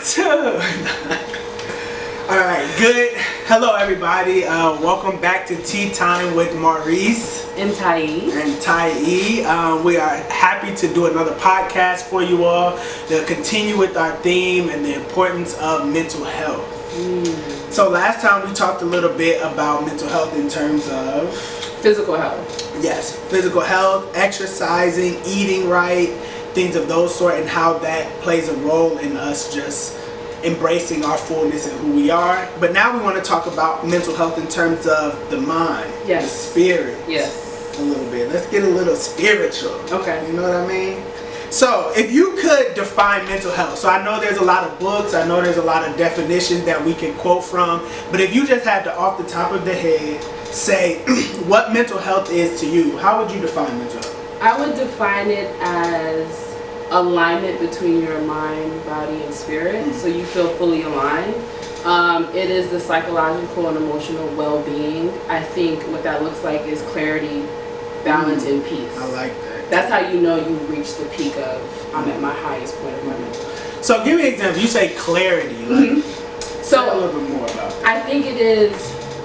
Two. Alright, good. Hello everybody. Welcome back to Tea Time with Maurice and Tyi. We are happy to do another podcast for you all to continue with our theme and the importance of mental health. So last time we talked a little bit about mental health in terms of physical health. Yes, physical health, exercising, eating right, things of those sort, and how that plays a role in us just embracing our fullness and who we are. But now we want to talk about mental health in terms of the mind, yes, the spirit, yes, a little bit. Let's get a little spiritual. Okay. You know what I mean? So if you could define mental health, so I know there's a lot of books, I know there's a lot of definitions that we can quote from, but if you just had to off the top of the head say what mental health is to you, how would you define mental health? I would define it as alignment between your mind, body, and spirit, so you feel fully aligned. It is the psychological and emotional well-being. I think what that looks like is clarity, balance, and peace. I like that. That's how you know you reach the peak of I'm at my highest point of my mental. So give me an example. You say clarity. Like, so a little bit more about it. I think it is,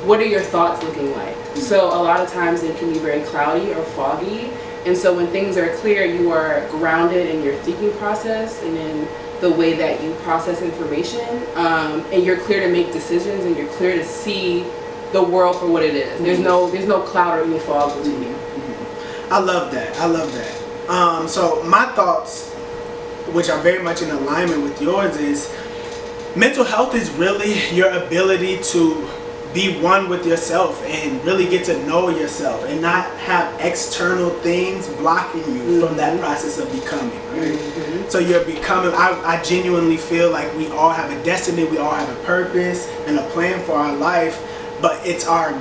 what are your thoughts looking like? So a lot of times it can be very cloudy or foggy. And so when things are clear, you are grounded in your thinking process and in the way that you process information. And you're clear to make decisions, and you're clear to see the world for what it is. There's no cloud or any fog between you. I love that. I love that. So my thoughts, which are very much in alignment with yours, is mental health is really your ability to be one with yourself and really get to know yourself and not have external things blocking you from that process of becoming, right? So you're becoming, I genuinely feel like we all have a destiny, we all have a purpose and a plan for our life, but it's our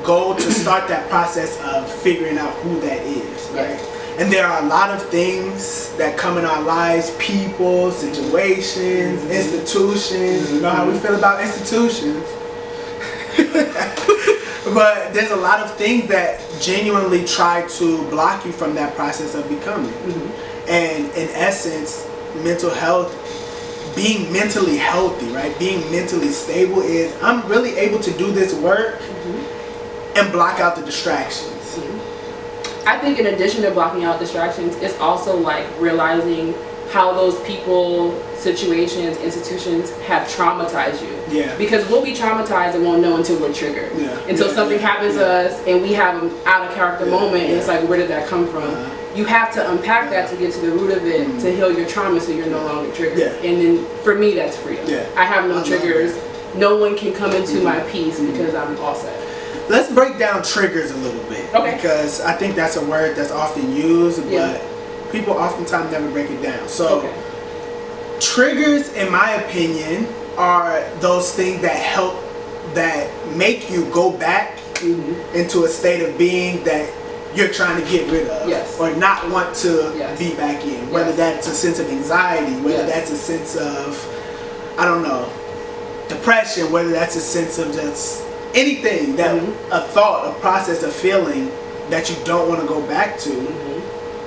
goal to start that process of figuring out who that is, right? Yes. And there are a lot of things that come in our lives, people, situations, institutions. You know how we feel about institutions. But there's a lot of things that genuinely try to block you from that process of becoming. And in essence, mental health, being mentally healthy, right? Being mentally stable is I'm really able to do this work and block out the distractions. I think in addition to blocking out distractions, it's also like realizing how those people, situations, institutions have traumatized you. Yeah. Because we'll be traumatized and won't know until we're triggered. Yeah. Until something happens to us and we have an out of character moment, and it's like, where did that come from? You have to unpack that to get to the root of it, to heal your trauma so you're no longer triggered. And then for me, that's freedom. I have no triggers. No one can come into my peace because I'm all set. Let's break down triggers a little bit. Okay. Because I think that's a word that's often used, but people oftentimes never break it down. So triggers, in my opinion, are those things that help, that make you go back into a state of being that you're trying to get rid of or not want to be back in. Whether that's a sense of anxiety, whether that's a sense of, I don't know, depression, whether that's a sense of just anything that a thought, a process, a feeling that you don't want to go back to.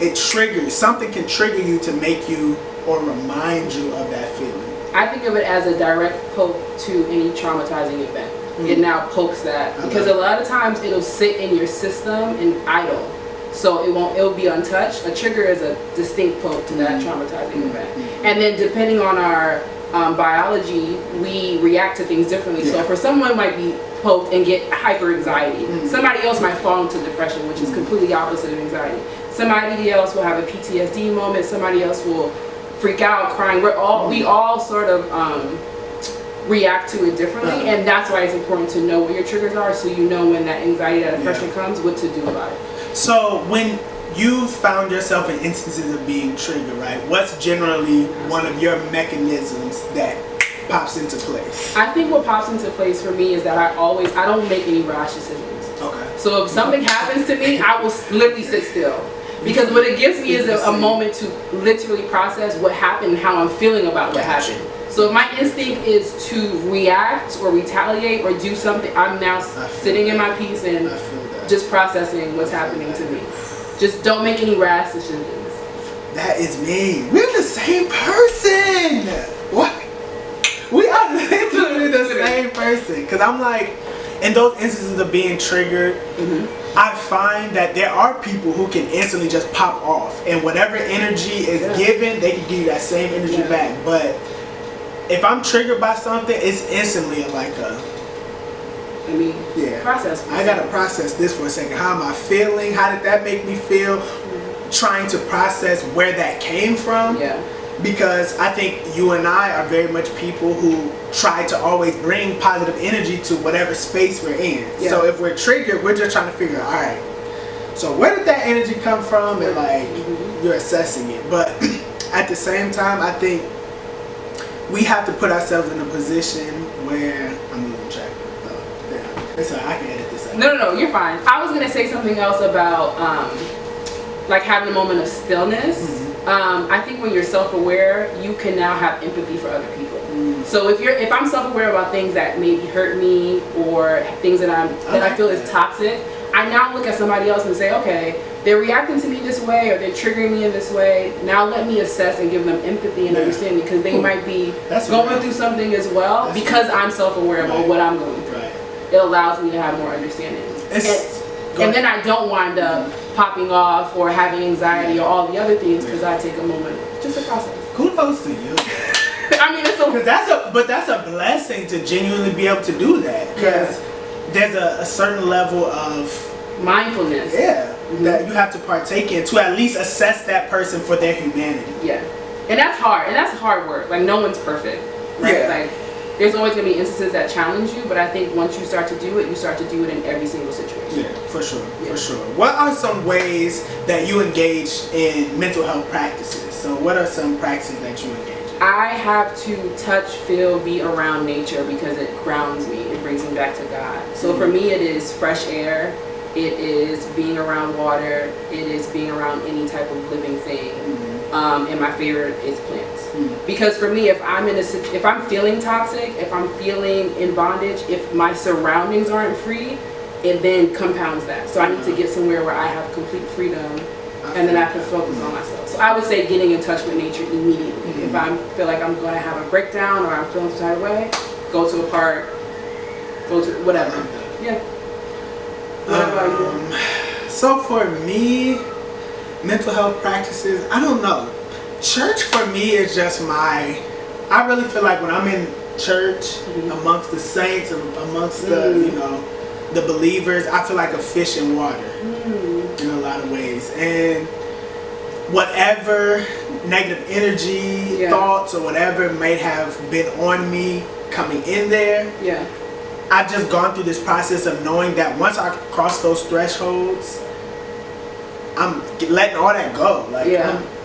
It triggers, something can trigger you to make you or remind you of that feeling. I think of it as a direct poke to any traumatizing event. It now pokes that, because a lot of times it'll sit in your system and idle, so it'll be untouched. A trigger is a distinct poke to that traumatizing event, and then depending on our biology, we react to things differently. So for someone might be poked and get hyper anxiety. Somebody else might fall into depression, which is completely opposite of anxiety. Somebody else will have a PTSD moment. Somebody else will freak out, crying. We all sort of react to it differently, and that's why it's important to know what your triggers are, so you know when that anxiety, that depression comes, what to do about it. So when you've found yourself in instances of being triggered, right? What's generally one of your mechanisms that pops into place? I think what pops into place for me is that I don't make any rash decisions. Okay. So if something happens to me, I will literally sit still. Because what it gives me is a moment to literally process what happened and how I'm feeling about what happened. So if my instinct is to react or retaliate or do something, I'm now sitting in my peace and just processing what's happening to me. Just don't make any rash decisions. That is me. We're the same person. What? same person. Because I'm like, in those instances of being triggered, I find that there are people who can instantly just pop off. And whatever energy is given, they can give you that same energy back. But if I'm triggered by something, it's instantly like process. I gotta process this for a second. How am I feeling? How did that make me feel? Trying to process where that came from. Because I think you and I are very much people who try to always bring positive energy to whatever space we're in. So if we're triggered, we're just trying to figure out, all right, so where did that energy come from? And like, you're assessing it. But at the same time, I think we have to put ourselves in a position where I'm losing track. It's all right, I can edit this out. No, you're fine. I was gonna say something else about like having a moment of stillness. I think when you're self-aware, you can now have empathy for other people. So if I'm self-aware about things that maybe hurt me or things that I feel is toxic, I now look at somebody else and say, okay, they're reacting to me this way or they're triggering me in this way. Now let me assess and give them empathy and understanding, because they might be going through something as well. Because I'm self-aware about what I'm going through. It allows me to have more understanding. And then I don't wind up popping off or having anxiety or all the other things, because I take a moment just to process. Kudos to you. I mean, that's a blessing to genuinely be able to do that, because there's a certain level of mindfulness that you have to partake in to at least assess that person for their humanity. And that's hard, and that's hard work. Like, no one's perfect, right? Like, there's always going to be instances that challenge you, but I think once you start to do it, you start to do it in every single situation. For sure. What are some ways that you engage in mental health practices? So what are some practices that you engage in? I have to touch, feel, be around nature, because it grounds me. It brings me back to God. So for me, it is fresh air. It is being around water. It is being around any type of living thing. And my favorite is plants. Because for me, if I'm feeling toxic, if I'm feeling in bondage, if my surroundings aren't free, it then compounds that. So I need to get somewhere where I have complete freedom, and then I can focus on myself. So I would say getting in touch with nature immediately. If I feel like I'm going to have a breakdown or I'm feeling some type of way, go to a park, go to whatever. What about you? So for me, mental health practices, I don't know. Church for me is just I really feel like when I'm in church amongst the saints, amongst the believers, I feel like a fish in water in a lot of ways. And whatever negative energy, thoughts, or whatever may have been on me coming in there, I've just gone through this process of knowing that once I cross those thresholds, I'm letting all that go. Like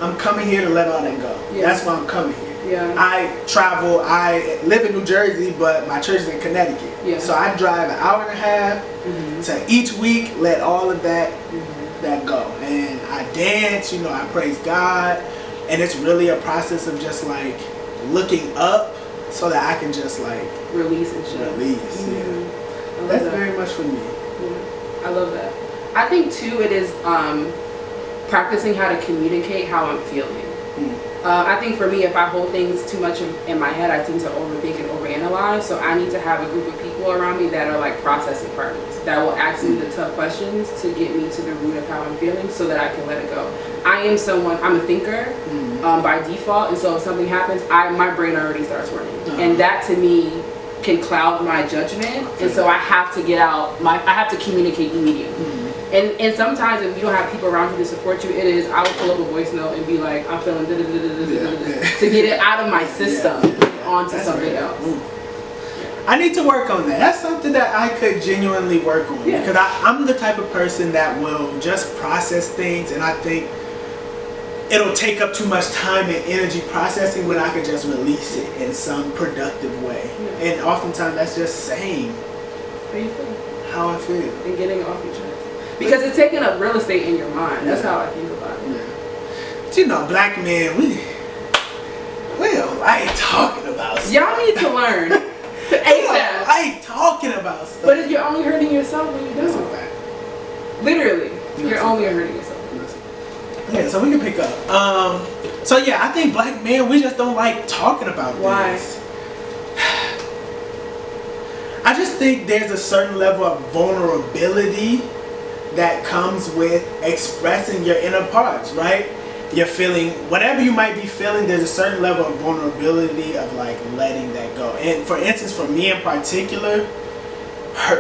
I'm coming here to let all that go. That's why I'm coming here. I travel. I live in New Jersey, but my church is in Connecticut. So I drive an hour and a half to each week. Let all of that go, and I dance. I praise God, and it's really a process of just like looking up so that I can just like release and shit. That's very much for me. I love that. I think too it is practicing how to communicate how I'm feeling. I think for me, if I hold things too much in my head, I tend to overthink and overanalyze. So I need to have a group of people around me that are like processing partners that will ask me the tough questions to get me to the root of how I'm feeling, so that I can let it go. I'm a thinker by default, and so if something happens, my brain already starts running, and that to me can cloud my judgment, and so I have to I have to communicate immediately. And sometimes if you don't have people around you to support you, I will pull up a voice note and be like, I'm feeling to get it out of my system and onto something else. I need to work on that. That's something that I could genuinely work on, because I'm the type of person that will just process things, and I think it'll take up too much time and energy processing when I could just release it in some productive way. And oftentimes that's just saying how I feel and getting off your chest. Because it's taking up real estate in your mind. That's how I think about it. But black men, we ain't talking about stuff. Y'all need to learn. ASAP. I ain't talking about stuff. But you're only hurting yourself when you do. That's a fact. Literally, you're only hurting yourself. So we can pick up. So I think black men, we just don't like talking about Why? this. I just think there's a certain level of vulnerability that comes with expressing your inner parts, right? You're feeling whatever you might be feeling, there's a certain level of vulnerability of like letting that go. And for instance, for me in particular,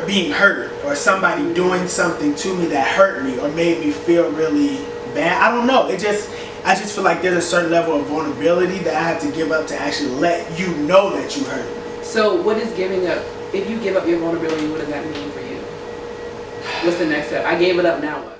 being hurt or somebody doing something to me that hurt me or made me feel really bad, I don't know, I just feel like there's a certain level of vulnerability that I have to give up to actually let you know that you hurt me. So what is giving up? If you give up your vulnerability, what does that mean for you? What's the next step? I gave it up, now what?